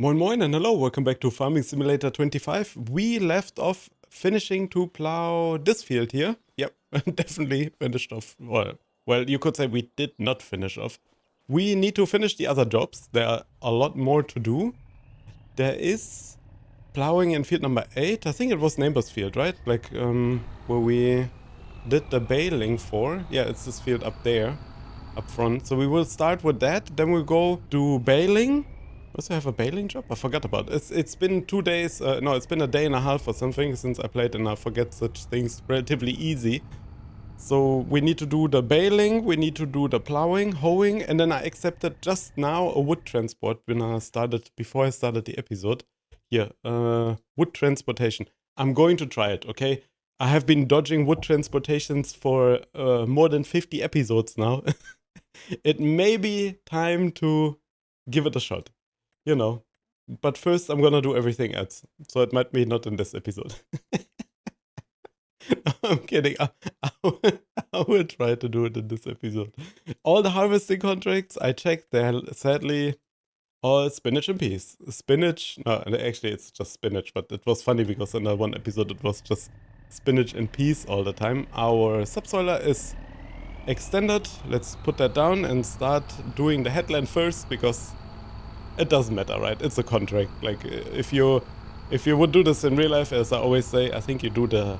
Moin moin and hello, welcome back to Farming Simulator 25. We left off finishing to plow this field here. Yep, definitely finished off. Well, you could say we did not finish off. We need to finish the other jobs. There are a lot more to do. There is plowing in field number 8. I think it was neighbor's field, right? Like, where we did the baling for. Yeah, it's this field up there, up front. So we will start with that. Then we'll go do baling. Also have a baling job? I forgot about it. It's been 2 days, no, it's been a day and a half or something since I played, and I forget such things relatively easy. So we need to do the baling, we need to do the plowing, hoeing, and then I accepted just now a wood transport before I started the episode. Here, wood transportation. I'm going to try it, okay? I have been dodging wood transportations for more than 50 episodes now. It may be time to give it a shot. You know, but first I'm gonna do everything else, so it might be not in this episode. I'm kidding. I will try to do it in this episode. All the harvesting contracts I checked, they're sadly all spinach and peas. Spinach, no, actually it's just spinach, but it was funny because in that one episode it was just spinach and peas all the time. Our subsoiler is extended. Let's put that down and start doing the headland first, because it doesn't matter, right? It's a contract. Like, if you would do this in real life, as I always say, I think you do the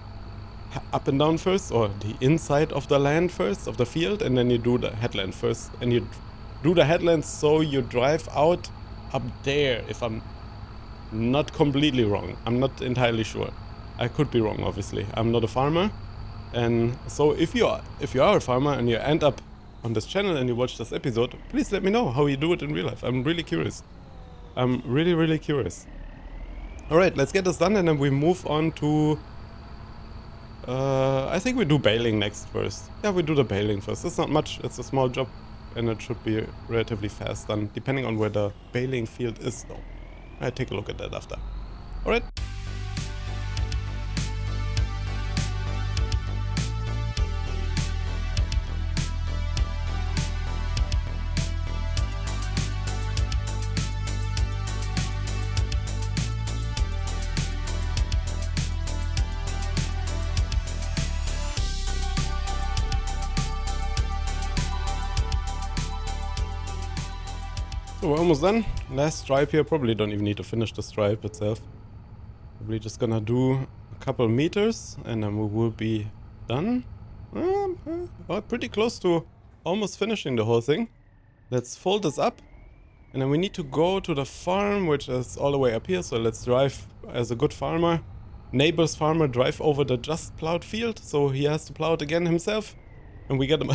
up and down first, or the inside of the land first, of the field, and then you do the headland first. And you do the headland so you drive out up there, if I'm not completely wrong. I'm not entirely sure. I could be wrong, obviously. I'm not a farmer. And so if you are a farmer and you end up on this channel and you watch this episode, please let me know how you do it in real life. I'm really curious. I'm really curious. Alright, let's get this done and then we move on to... I think we do baling next first. Yeah, we do the baling first. It's not much, it's a small job and it should be relatively fast done, depending on where the baling field is though. I'll take a look at that after. Alright. So we're almost done. Last stripe here. Probably don't even need to finish the stripe itself. Probably just gonna do a couple meters and then we will be done. Well, pretty close to almost finishing the whole thing. Let's fold this up. And then we need to go to the farm, which is all the way up here. So let's drive as a good farmer. Neighbor's farmer, drive over the just plowed field. So he has to plow it again himself. And we get him...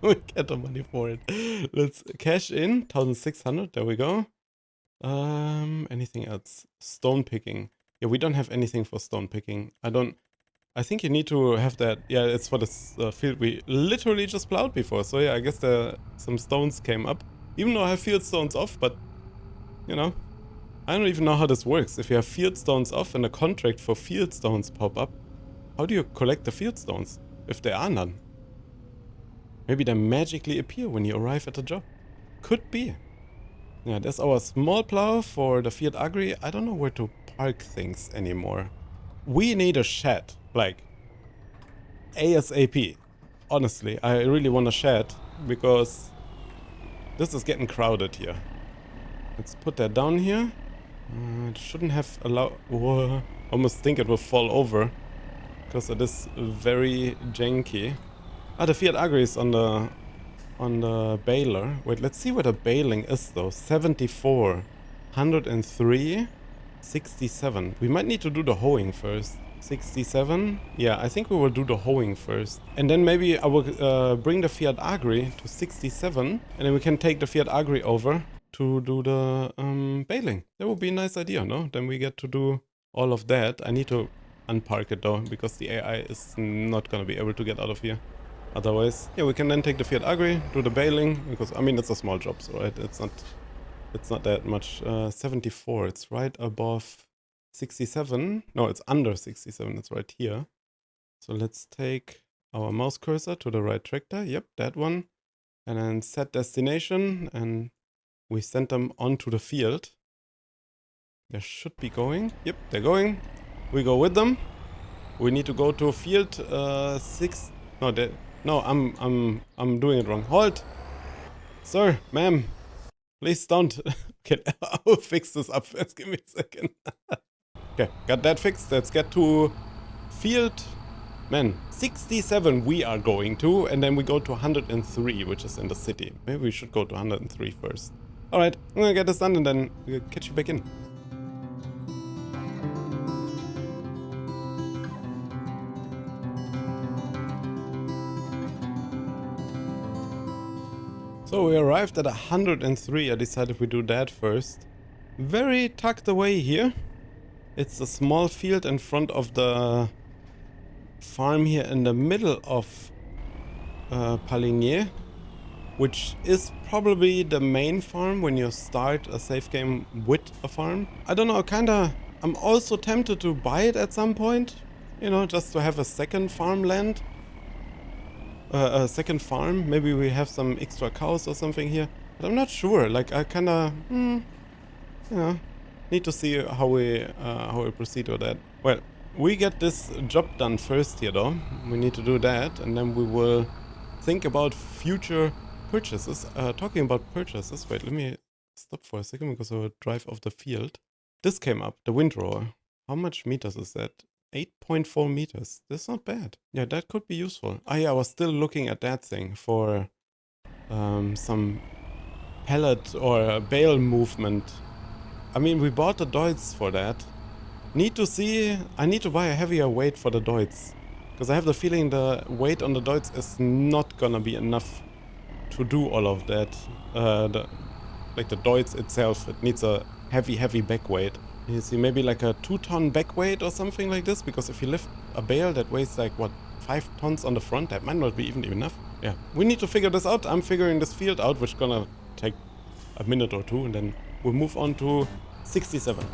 we get the money for it. Let's cash in 1,600. There we go. Anything else? Stone picking. Yeah, we don't have anything for stone picking. I think you need to have that. Yeah, it's for this field we literally just plowed before. So yeah, I guess some stones came up. Even though I have field stones off, but you know, I don't even know how this works. If you have field stones off and a contract for field stones pop up, how do you collect the field stones if there are none? Maybe they magically appear when you arrive at the job. Could be. Yeah, there's our small plow for the Fiat Agri. I don't know where to park things anymore. We need a shed, like ASAP. Honestly, I really want a shed because this is getting crowded here. Let's put that down here. It shouldn't have allowed... Whoa, almost think it will fall over because it is very janky. Ah, the Fiat Agri is on the baler. Wait, let's see where the baling is though. 74, 103, 67. We might need to do the hoeing first. 67. Yeah, I think we will do the hoeing first. And then maybe I will bring the Fiat Agri to 67. And then we can take the Fiat Agri over to do the baling. That would be a nice idea, no? Then we get to do all of that. I need to unpark it though, because the AI is not gonna be able to get out of here. Otherwise, yeah, we can then take the Fiat Agri, do the baling, because, I mean, it's a small job, so right? It's not that much. 74, it's right above 67. No, it's under 67, it's right here. So let's take our mouse cursor to the right tractor. Yep, that one. And then set destination, and we send them onto the field. They should be going. Yep, they're going. We go with them. We need to go to field 6. No, no, I'm doing it wrong. Halt, sir, ma'am. Please don't. Okay, I'll fix this up first. Give me a second. Okay, got that fixed. Let's get to field. Man, 67 we are going to, and then we go to 103, which is in the city. Maybe we should go to 103 first. Alright, I'm gonna get this done and then we'll catch you back in. So we arrived at 103. I decided we do that first. Very tucked away here. It's a small field in front of the farm here in the middle of Palinier, which is probably the main farm when you start a safe game with a farm. I don't know, I'm also tempted to buy it at some point, you know, just to have a second farmland. A second farm. Maybe we have some extra cows or something here, but I'm not sure. Like, I you know, need to see how we proceed with that. Well, we get this job done first here though. We need to do that, and then we will think about future purchases. Talking about purchases, wait, let me stop for a second because I will drive off the field. This came up, the windrower. How much meters is that? 8.4 meters. That's not bad. Yeah, that could be useful. Ah, yeah, I was still looking at that thing for some pallet or bale movement. I mean, we bought the Deutz for that. Need to see... I need to buy a heavier weight for the Deutz. Because I have the feeling the weight on the Deutz is not gonna be enough to do all of that. Like the Deutz itself, it needs a heavy back weight. You see, maybe like a 2-ton back weight or something like this, because if you lift a bale that weighs like, what, 5 tons on the front, that might not be even enough. Yeah, we need to figure this out. I'm figuring this field out, which is gonna take a minute or two, and then we'll move on to 67.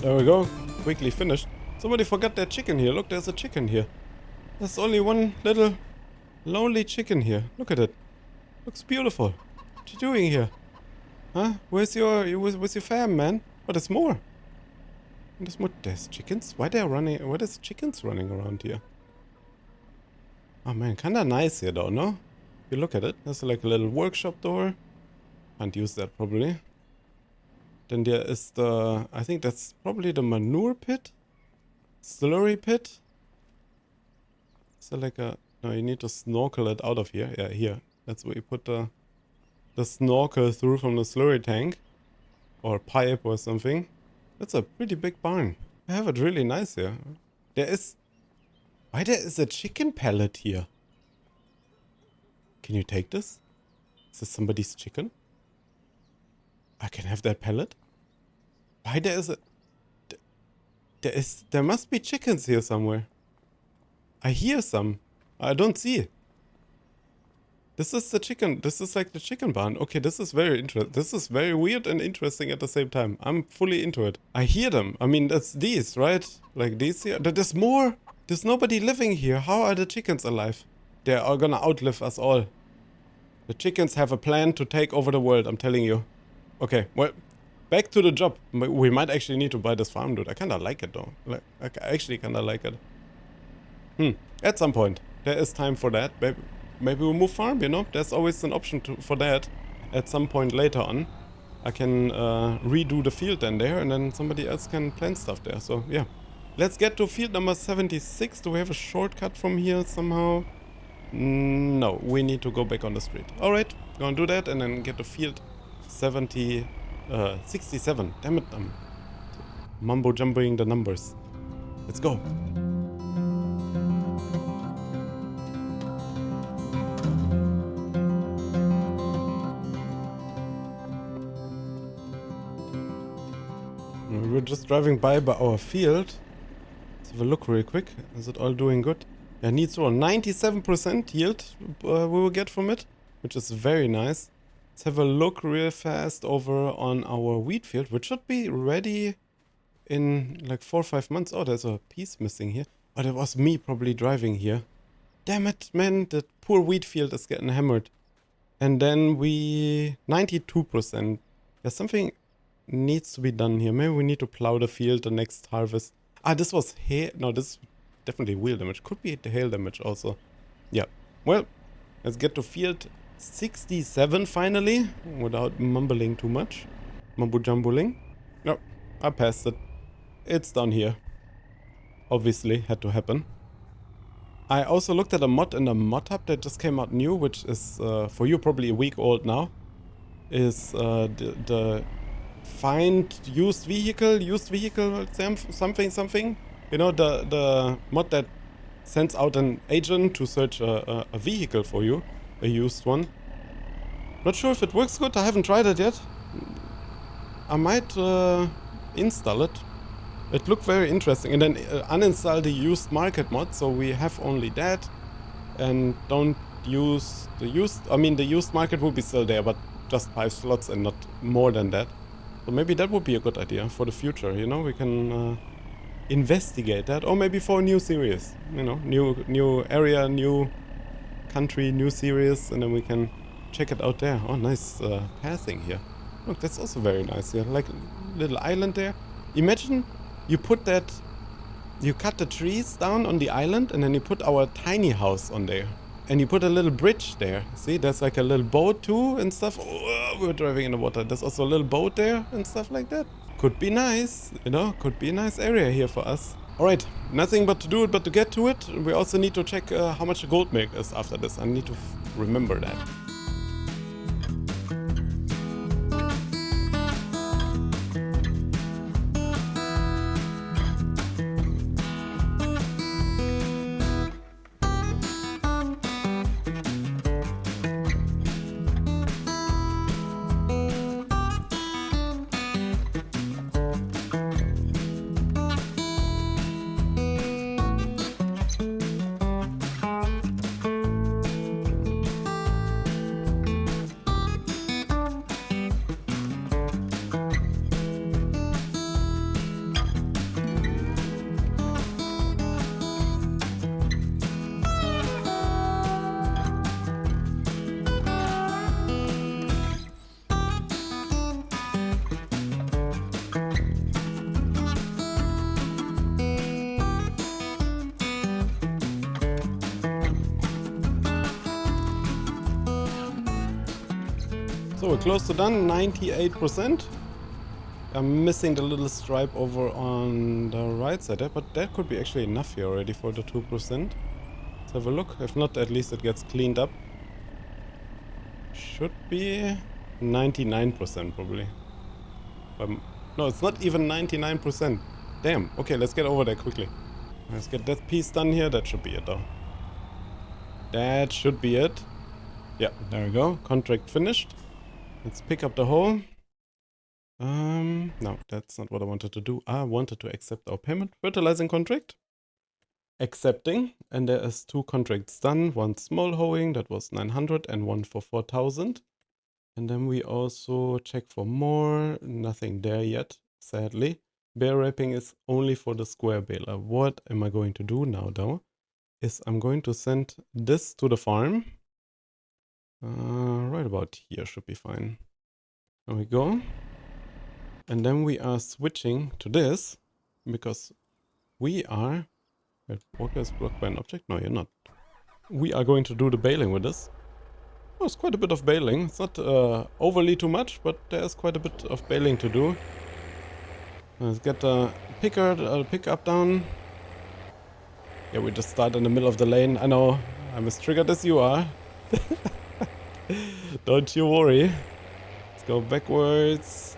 There we go. Quickly finished. Somebody forgot their chicken here. Look, there's a chicken here. There's only one little lonely chicken here. Look at it. Looks beautiful. What you doing here? Huh? Where's your fam, man? Oh, there's more. There's more. There's chickens? Why they're running? Why there's chickens running around here? Oh man, kinda nice here though, no? If you look at it, there's like a little workshop door. Can't use that probably. Then there is the, I think that's probably the manure pit? Slurry pit? Is there like a, no, you need to snorkel it out of here. Yeah, here. That's where you put the snorkel through from the slurry tank. Or pipe or something. That's a pretty big barn. I have it really nice here. There is, why there is a chicken pallet here? Can you take this? Is this somebody's chicken? I can have that pallet? Why there is a... There must be chickens here somewhere. I hear some. I don't see it. This is the chicken. This is like the chicken barn. Okay, this is very interesting. This is very weird and interesting at the same time. I'm fully into it. I hear them. I mean, that's these, right? Like these here. There's more. There's nobody living here. How are the chickens alive? They are gonna outlive us all. The chickens have a plan to take over the world, I'm telling you. Okay, well, back to the job. We might actually need to buy this farm, dude. I kinda like it, though. Like, I actually kinda like it. At some point. There is time for that. Maybe we'll move farm, you know? There's always an option for that. At some point later on. I can redo the field then there, and then somebody else can plant stuff there. So, yeah. Let's get to field number 76. Do we have a shortcut from here somehow? No, we need to go back on the street. Alright, gonna do that and then get to field 67. Damn it, I'm mumbo-jumboing the numbers. Let's go. We're just driving by our field. Let's have a look real quick. Is it all doing good? Yeah, needs around 97% yield we will get from it, which is very nice. Let's have a look real fast over on our wheat field, which should be ready in like 4 or 5 months. Oh, there's a piece missing here. Oh, that was me probably driving here. Damn it, man, the poor wheat field is getting hammered. And then we... 92%. Yeah, something needs to be done here. Maybe we need to plow the field the next harvest. Ah, this was hail. No, this is definitely wheel damage. Could be the hail damage also. Yeah. Well, let's get to field 67 finally, without mumbling too much. Mumbo-jumbling. No, I passed it. It's down here. Obviously, had to happen. I also looked at a mod in the mod hub that just came out new, which is, for you, probably a week old now. Is the find used vehicle, something. You know, the mod that sends out an agent to search a vehicle for you, a used one. Not sure if it works good, I haven't tried it yet. I might install it. It looked very interesting. And then uninstall the used market mod, so we have only that. And don't use the used... I mean, the used market will be still there, but just 5 slots and not more than that. So maybe that would be a good idea for the future, you know? We can investigate that. Or maybe for a new series, you know? New area, new country, new series. And then we can check it out there. Oh, nice pathing here. Look, that's also very nice here. Like a little island there. Imagine... You put that, you cut the trees down on the island and then you put our tiny house on there. And you put a little bridge there. See, there's like a little boat too and stuff. Oh, we're driving in the water. There's also a little boat there and stuff like that. Could be nice, you know, could be a nice area here for us. Alright, nothing but to do it but to get to it. We also need to check how much the gold milk is after this. I need to remember that. So we're close to done, 98%. I'm missing the little stripe over on the right side there, but that could be actually enough here already for the 2%. Let's have a look. If not, at least it gets cleaned up. Should be 99% probably. No, it's not even 99%. Damn. Okay, let's get over there quickly. Let's get that piece done here. That should be it though. That should be it. Yeah, there we go. Contract finished. Let's pick up the hoe. No, that's not what I wanted to do. I wanted to accept our payment. Fertilizing contract. Accepting. And there is 2 contracts done. One small hoeing, that was 900, and one for 4000. And then we also check for more. Nothing there yet, sadly. Bear wrapping is only for the square baler. What am I going to do now, though? Is I'm going to send this to the farm. Right about here should be fine. There we go. And then we are switching to this because we are... Wait, Walker is blocked by an object? No, you're not. We are going to do the baling with this. Oh, it's quite a bit of baling. It's not overly too much, but there's quite a bit of baling to do. Let's get the pickup down. Yeah, we just start in the middle of the lane. I know, I'm as triggered as you are. Don't you worry. Let's go backwards.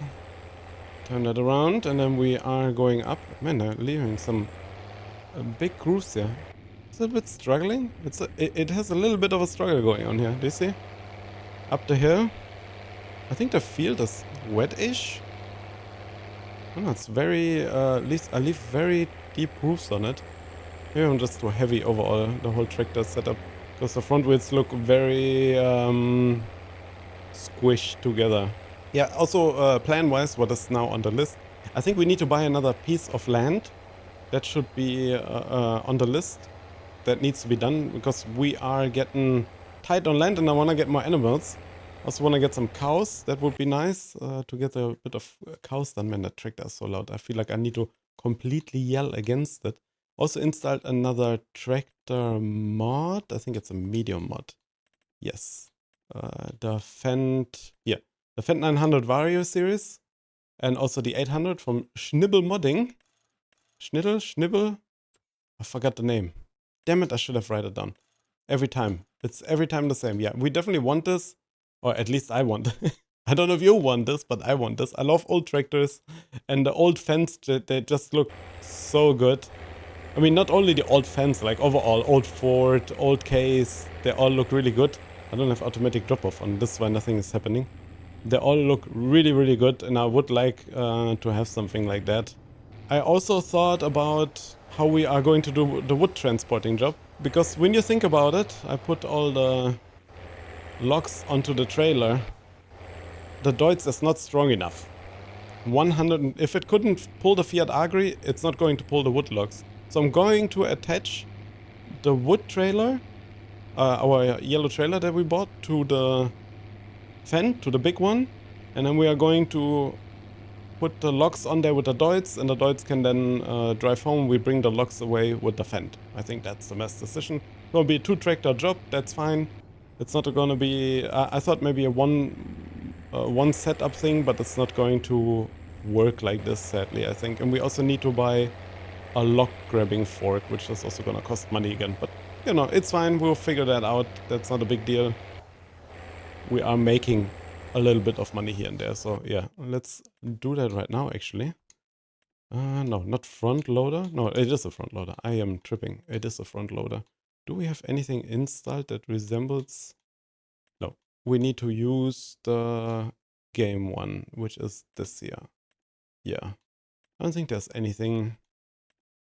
Turn that around, and then we are going up. Man, they're leaving some big grooves here. It's a bit struggling. It has a little bit of a struggle going on here. Do you see? Up the hill. I think the field is wet-ish. Oh, no, it's very... at least I leave very deep grooves on it. Maybe I'm just too heavy overall, the whole tractor setup. Because the front wheels look very squished together. Yeah, also plan-wise, what is now on the list? I think we need to buy another piece of land. That should be on the list. That needs to be done because we are getting tight on land and I want to get more animals. Also want to get some cows. That would be nice to get a bit of cows done. Man, that tractor is so loud. I feel like I need to completely yell against it. Also installed another tractor mod. I think it's a medium mod. Yes. The Fendt 900 Vario series. And also the 800 from Schnibble Modding. Schnibble? I forgot the name. Damn it, I should have write it down. Every time. It's every time the same. Yeah, we definitely want this. Or at least I want. I don't know if you want this, but I want this. I love old tractors. And the old Fendts, they just look so good. I mean, not only the old Fendts, like overall, old Ford, old Case, they all look really good. I don't have automatic drop-off on this one, nothing is happening. They all look really, really good, and I would like to have something like that. I also thought about how we are going to do the wood transporting job. Because when you think about it, I put all the logs onto the trailer. The Deutz is not strong enough. 100, if it couldn't pull the Fiat Agri, it's not going to pull the wood logs. So I'm going to attach the wood trailer, our yellow trailer that we bought, to the Fendt, to the big one. And then we are going to put the logs on there with the Deutz, and the Deutz can then drive home. We bring the logs away with the Fendt. I think that's the best decision. It's going to be a 2-tractor job, that's fine. It's not going to be... I thought maybe a one setup thing, but it's not going to work like this, sadly, I think. And we also need to buy a log grabbing fork, which is also going to cost money again. But, you know, it's fine. We'll figure that out. That's not a big deal. We are making a little bit of money here and there. So, yeah, let's do that right now, actually. No, not front loader. No, it is a front loader. I am tripping. It is a front loader. Do we have anything installed that resembles... No. We need to use the game one, which is this here. Yeah. I don't think there's anything...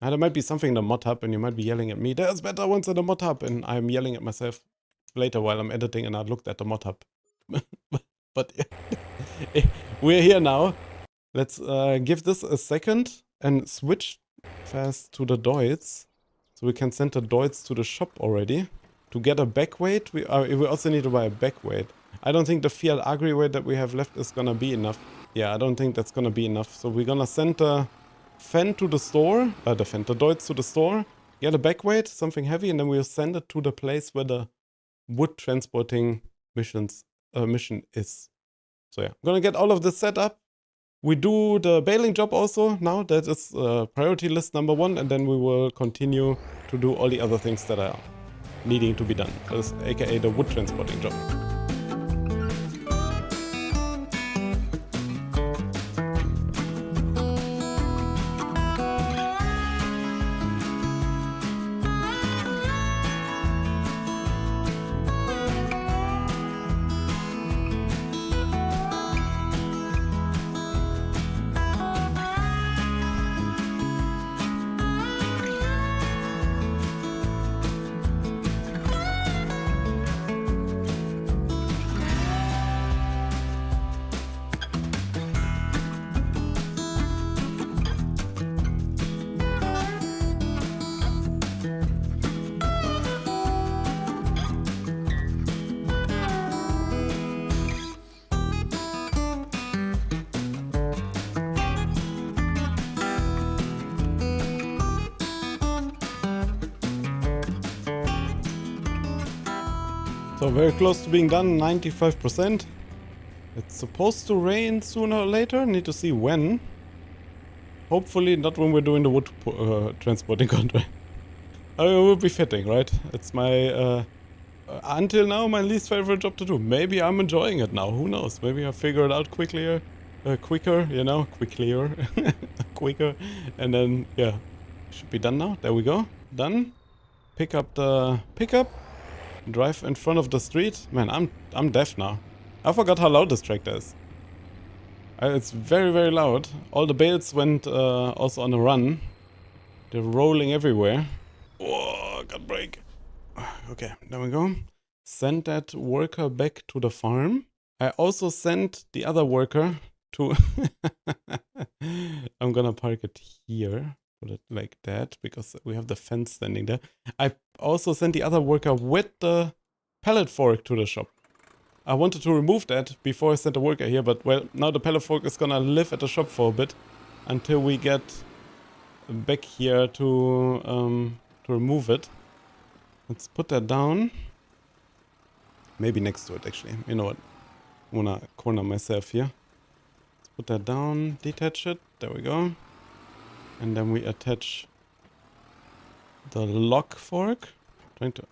there might be something in the mod hub and you might be yelling at me. There's better ones in the mod hub, and I'm yelling at myself later while I'm editing and I looked at the mod hub. But yeah. We're here now. Let's give this a second and switch fast to the Deutz. So we can send the Deutz to the shop already. To get a back weight, we also need to buy a back weight. I don't think the Fiat Agri weight that we have left is gonna be enough. Yeah, I don't think that's gonna be enough. So we're gonna send the Fendt to the store, the Deutz to the store, get a back weight, something heavy, and then we'll send it to the place where the wood transporting mission is. So yeah, I'm gonna get all of this set up. We do the baling job also now. That is priority list number 1, and then we will continue to do all the other things that are needing to be done. That's aka the wood transporting job. So very close to being done, 95%. It's supposed to rain sooner or later, need to see when. Hopefully not when we're doing the wood transporting contract. I mean, it will be fitting, right? It's my, until now, my least favorite job to do. Maybe I'm enjoying it now, who knows? Maybe I figure it out quicker, you know, quicker. And then, yeah, should be done now. There we go, done. Pick up the pickup. Drive in front of the street. Man, I'm deaf now. I forgot how loud this tractor is. It's very, very loud. All the bales went also on a run. They're rolling everywhere. God, break. Okay, there we go. Send that worker back to the farm. I also sent the other worker to... I'm gonna park it here. Put it like that, because we have the fence standing there. I also sent the other worker with the pallet fork to the shop. I wanted to remove that before I sent the worker here, but well, now the pallet fork is gonna live at the shop for a bit until we get back here to remove it. Let's put that down. Maybe next to it, actually. You know what? I wanna corner myself here. Let's put that down, detach it. There we go. And then we attach the lock fork.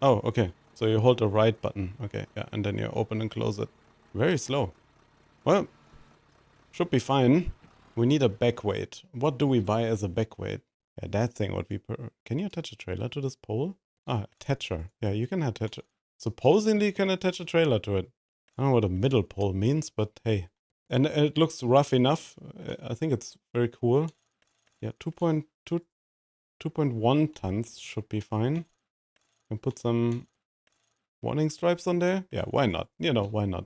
Oh, okay. So you hold the right button. Okay, yeah. And then you open and close it. Very slow. Well, should be fine. We need a back weight. What do we buy as a back weight? Yeah, that thing would be... Can you attach a trailer to this pole? Ah, attacher. Yeah, you can attach it. Supposedly you can attach a trailer to it. I don't know what a middle pole means, but hey. And it looks rough enough. I think it's very cool. Yeah, 2.1 tons should be fine. And put some warning stripes on there. Yeah, why not? You know, why not?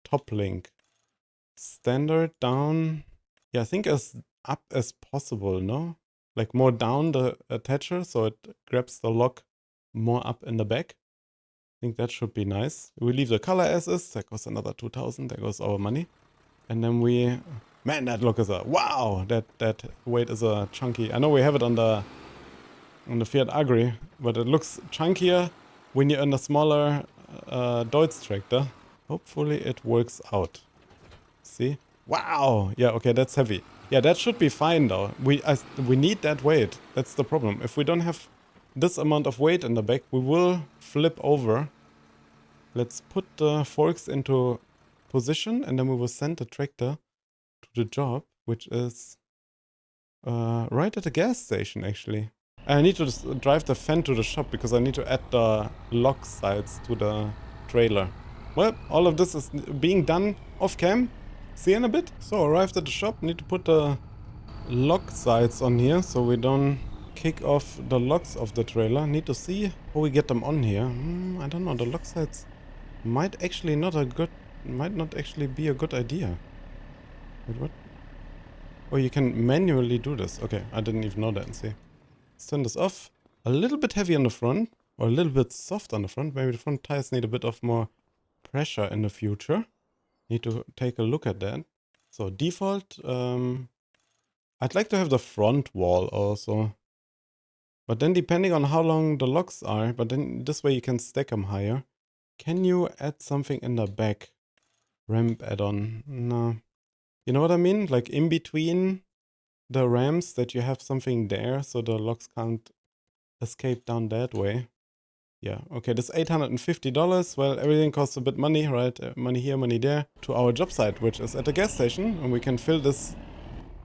Top link. Standard down. Yeah, I think as up as possible, no? Like more down the attacher so it grabs the lock more up in the back. I think that should be nice. We leave the color as is. That costs another 2,000. There goes our money. And then we... Man, that look is a... Wow! That weight is a chunky... I know we have it on the Fiat Agri, but it looks chunkier when you're in a smaller Deutz tractor. Hopefully it works out. See? Wow! Yeah, okay, that's heavy. Yeah, that should be fine though. We need that weight. That's the problem. If we don't have this amount of weight in the back, we will flip over. Let's put the forks into position and then we will send the tractor to the job, which is right at the gas station actually. I need to just drive the fan to the shop because I need to add the lock sides to the trailer. Well, all of this is being done off cam. See you in a bit. So arrived at the shop, need to put the lock sides on here so we don't kick off the locks of the trailer. Need to see how we get them on here. I don't know, the lock sides might not actually be a good idea. Wait, what? Oh, you can manually do this. Okay, I didn't even know that. And see. Let's turn this off. A little bit heavy on the front, or a little bit soft on the front. Maybe the front tires need a bit of more pressure in the future. Need to take a look at that. So default, I'd like to have the front wall also. But then depending on how long the locks are, but then this way you can stack them higher. Can you add something in the back? Ramp add-on? No. You know what I mean? Like in between the ramps that you have something there so the locks can't escape down that way. Yeah, okay, this $850. Well, everything costs a bit money, right? Money here, money there. To our job site, which is at the gas station. And we can fill this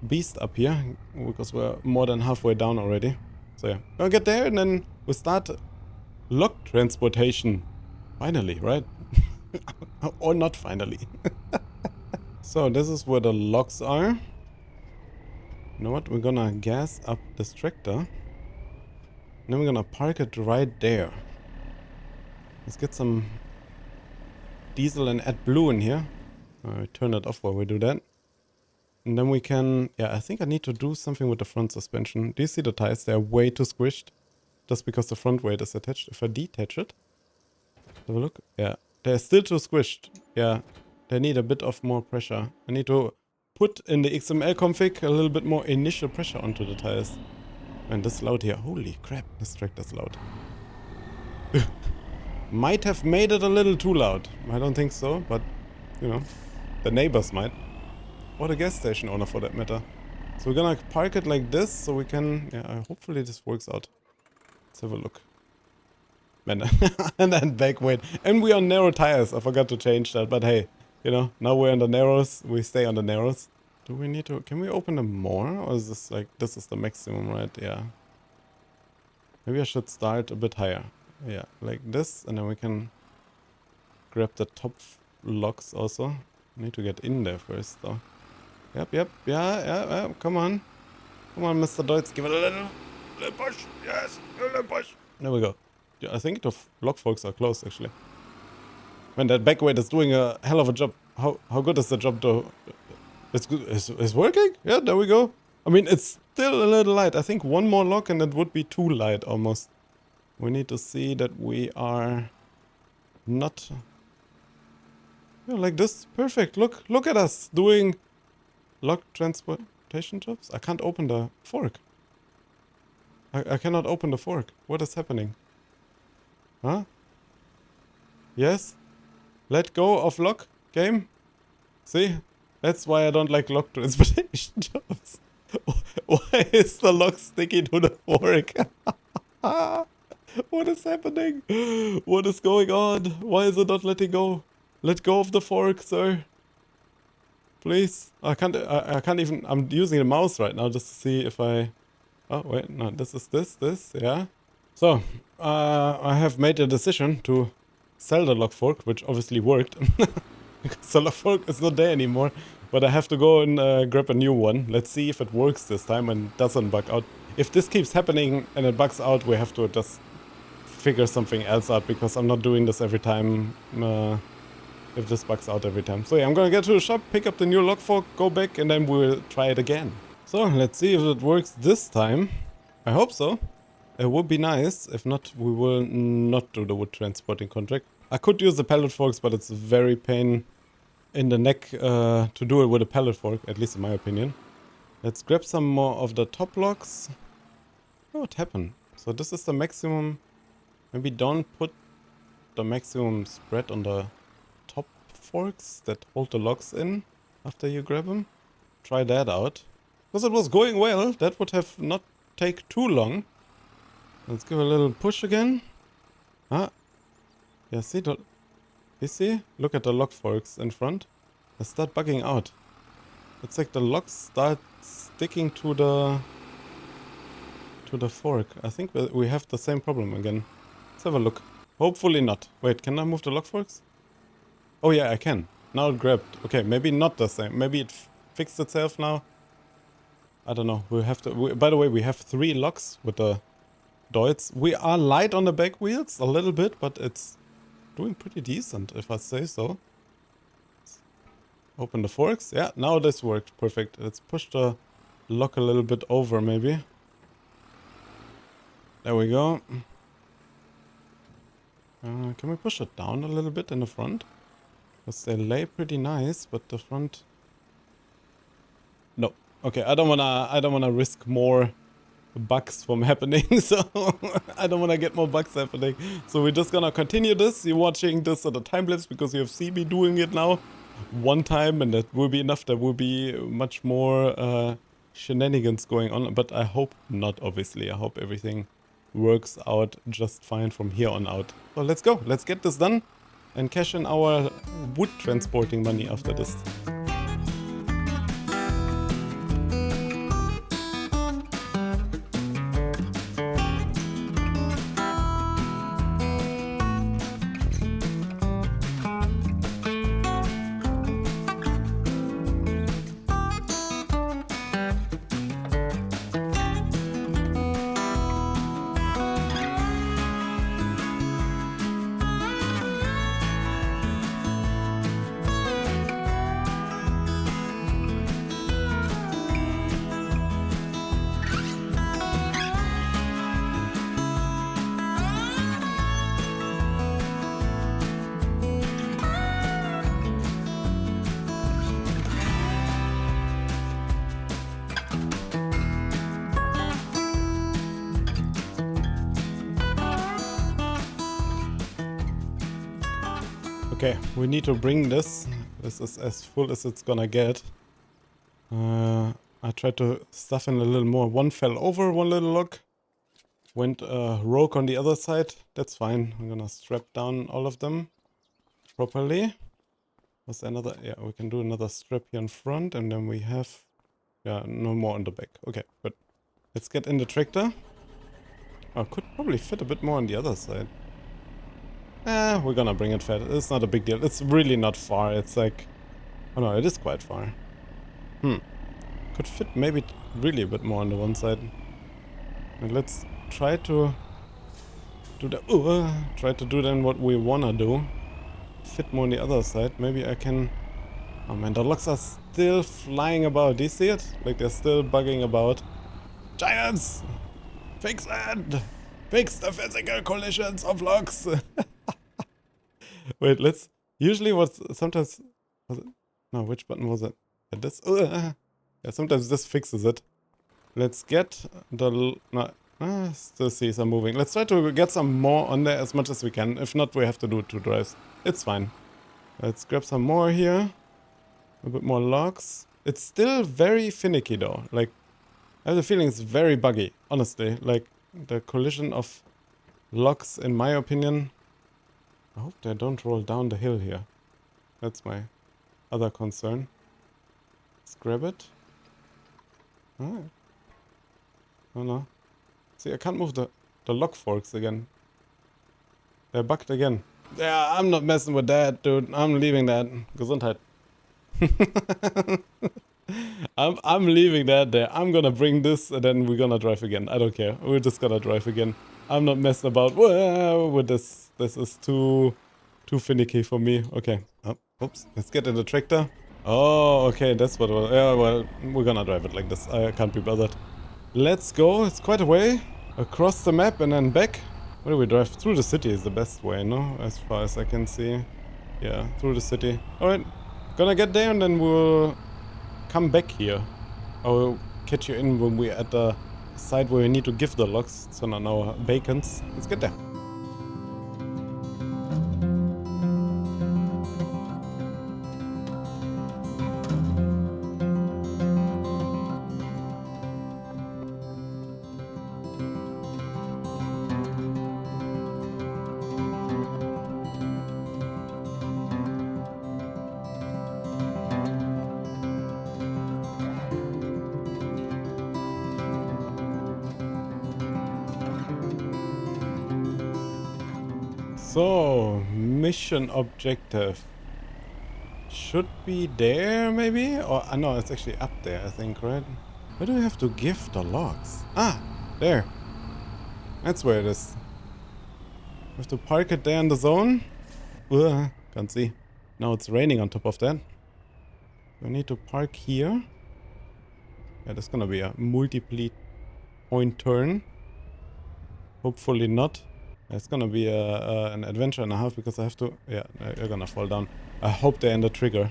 beast up here because we're more than halfway down already. So yeah, we'll get there and then we'll start lock transportation. Finally, right? Or not finally. So this is where the locks are. You know what? We're gonna gas up this tractor. And then we're gonna park it right there. Let's get some diesel and AdBlue in here. Turn it off while we do that. And then we can... Yeah, I think I need to do something with the front suspension. Do you see the tires? They're way too squished. Just because the front weight is attached. If I detach it... Have a look. Yeah. They're still too squished. Yeah. They need a bit of more pressure. I need to put in the XML config a little bit more initial pressure onto the tires. And this is loud here. Holy crap, this tractor's loud. Might have made it a little too loud. I don't think so, but, you know, the neighbors might. Or the gas station owner for that matter. So we're gonna park it like this so we can... Yeah, hopefully this works out. Let's have a look. Man, and then back weight. And we are on narrow tires. I forgot to change that, but hey, you know, now we're on the narrows. We stay on the narrows. Do we need to... Can we open them more? Or is this like... This is the maximum, right? Yeah. Maybe I should start a bit higher. Yeah, like this. And then we can grab the top locks also. Need to get in there first, though. Yep. Yeah. Come on. Come on, Mr. Deutz. Give it a little push. Yes, a little push. There we go. I think the lock forks are closed actually. Man, that back weight is doing a hell of a job. How good is the job though? It's good. It's working? Yeah, there we go. I mean, it's still a little light. I think one more lock and it would be too light almost. We need to see that we are not... Yeah, like this. Perfect. Look at us doing lock transportation jobs. I can't open the fork. I cannot open the fork. What is happening? Huh? Yes? Let go of lock, game? See? That's why I don't like lock transportation jobs. Why is the lock sticky to the fork? What is happening? What is going on? Why is it not letting go? Let go of the fork, sir. Please. I can't even... I'm using the mouse right now just to see if I... Oh, wait. No, this is this. Yeah. So, I have made a decision to sell the lock fork, which obviously worked. Because the lock fork is not there anymore. But I have to go and grab a new one. Let's see if it works this time and doesn't bug out. If this keeps happening and it bugs out, we have to just figure something else out, because I'm not doing this every time if this bugs out every time. So yeah, I'm gonna get to the shop, pick up the new lock fork, go back, and then we'll try it again. So let's see if it works this time. I hope so. It would be nice. If not, we will not do the wood transporting contract. I could use the pallet forks, but it's very pain in the neck to do it with a pallet fork, at least in my opinion. Let's grab some more of the top locks. Oh, what happened? So this is the maximum. Maybe don't put the maximum spread on the top forks that hold the locks in after you grab them. Try that out. Because it was going well. That would have not take too long. Let's give a little push again. Ah. Yeah, see? You see? Look at the lock forks in front. They start bugging out. It's like the locks start sticking to the fork. I think we have the same problem again. Let's have a look. Hopefully not. Wait, can I move the lock forks? Oh yeah, I can. Now it grabbed. Okay, maybe not the same. Maybe it fixed itself now. I don't know. We have to... by the way, we have 3 locks with the Deutz. We are light on the back wheels a little bit, but it's doing pretty decent, if I say so. Let's open the forks. Yeah, now this worked. Perfect. Let's push the lock a little bit over, maybe. There we go. Can we push it down a little bit in the front? Because they lay pretty nice, but the front... No. Okay, I don't wanna risk more bugs from happening, so I don't wanna get more bugs happening. So we're just gonna continue this. You're watching this at a time lapse because you have seen me doing it now one time, and that will be enough. There will be much more shenanigans going on, but I hope not, obviously. I hope everything works out just fine from here on out. So let's go. Let's get this done and cash in our wood transporting money after this. Okay, we need to bring this. This is as full as it's gonna get. I tried to stuff in a little more. One fell over, one little lock. Went rogue on the other side. That's fine. I'm gonna strap down all of them properly. Was there another? Yeah, we can do another strap here in front, and then we have... Yeah, no more on the back. Okay, good. Let's get in the tractor. Oh, could probably fit a bit more on the other side. We're gonna bring it fat. It's not a big deal. It's really not far. It's like... Oh no, it is quite far. Could fit maybe really a bit more on the one side. And let's try to do the try to do then what we wanna do. Fit more on the other side. Maybe I can. Oh man, the logs are still flying about. Do you see it? Like they're still bugging about. Giants! Fix it! Fix the physical collisions of logs! Wait, let's. Usually sometimes. Was it? No, which button was it? This. Yeah, sometimes this fixes it. Let's get the. No, still see some moving. Let's try to get some more on there as much as we can. If not, we have to do 2 drives. It's fine. Let's grab some more here. A bit more logs. It's still very finicky though. Like, I have the feeling it's very buggy, honestly. Like, the collision of logs, in my opinion. I hope they don't roll down the hill here. That's my other concern. Let's grab it. Alright. Oh no. See, I can't move the log forks again. They're bugged again. Yeah, I'm not messing with that, dude. I'm leaving that. Gesundheit. I'm leaving that there. I'm gonna bring this and then we're gonna drive again. I don't care. We're just gonna drive again. I'm not messing about with this. This is too finicky for me. Okay. Oh, oops. Let's get in the tractor. Oh, okay. That's what it was. Yeah, well, we're gonna drive it like this. I can't be bothered. Let's go. It's quite a way. Across the map and then back. Where do we drive? Through the city is the best way, no? As far as I can see. Yeah, through the city. Alright. Gonna get there and then we'll come back here. I'll catch you in when we're at the side where we need to give the logs. So now bacons. Let's get there. So, mission objective should be there, maybe? Or, no, it's actually up there, I think, right? Where do we have to give the logs? Ah, there. That's where it is. We have to park it there in the zone. Can't see. Now it's raining on top of that. We need to park here. Yeah, that's gonna be a multi-point turn. Hopefully not. It's gonna be an adventure and a half because I have to... Yeah, you're gonna fall down. I hope they're in the trigger.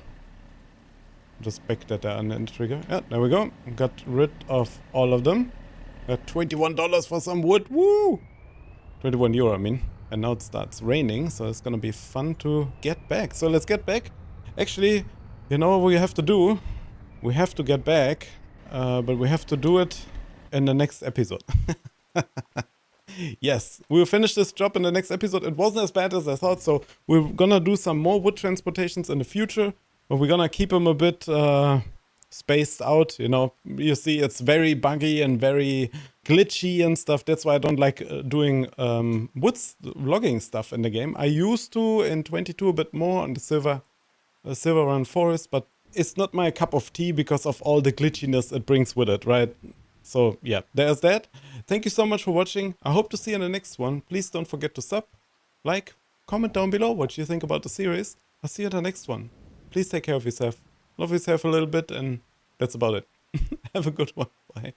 Just back that they're in the trigger. Yeah, there we go. Got rid of all of them. Got $21 for some wood. Woo! 21 euro, I mean. And now it starts raining, so it's gonna be fun to get back. So let's get back. Actually, you know what we have to do? We have to get back, but we have to do it in the next episode. Yes, we'll finish this job in the next episode. It wasn't as bad as I thought, so we're gonna do some more wood transportations in the future, but we're gonna keep them a bit spaced out, you know. You see, it's very buggy and very glitchy and stuff. That's why I don't like doing logging stuff in the game. I used to in 22 a bit more on the Silver Run Forest, but it's not my cup of tea because of all the glitchiness it brings with it, right? So yeah, there's that. Thank you so much for watching. I hope to see you in the next one. Please don't forget to sub, like, comment down below what you think about the series. I'll see you in the next one. Please take care of yourself. Love yourself a little bit, and that's about it. Have a good one. Bye.